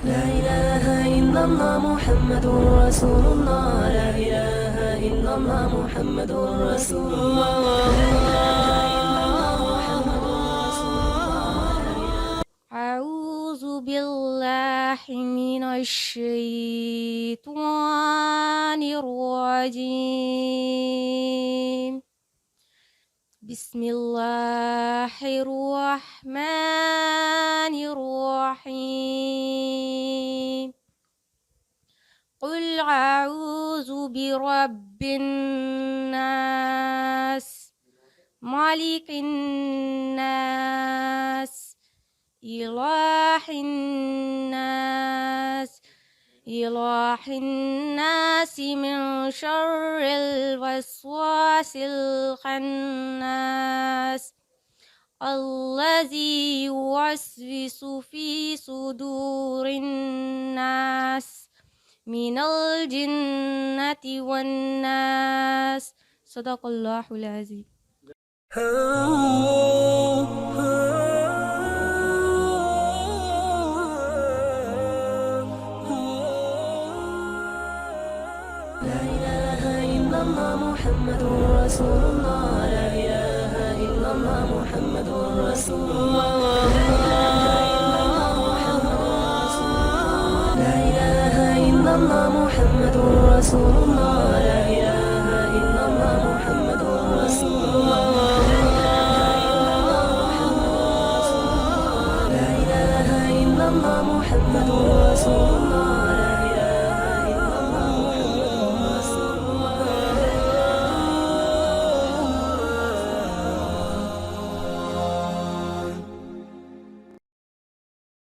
لا إله إلا الله محمد رسول الله. لا إله إلا الله محمد رسول الله. أعوذ بالله من الشيطان الرجيم. بسم الله الرحمن الرحيم. قل أعوذ برب الناس مالك الناس إله الناس من شر الوسواس الخناس الذي يوسوس في صدور الناس من الجنة والناس. صدق الله العظيم. لا إله إلا الله محمد رسول الله. لا إله إلا الله محمد رسول الله. لا إله إلا الله محمد رسول الله. لا إله إلا الله محمد رسول الله. لا إله إلا الله محمد رسول الله.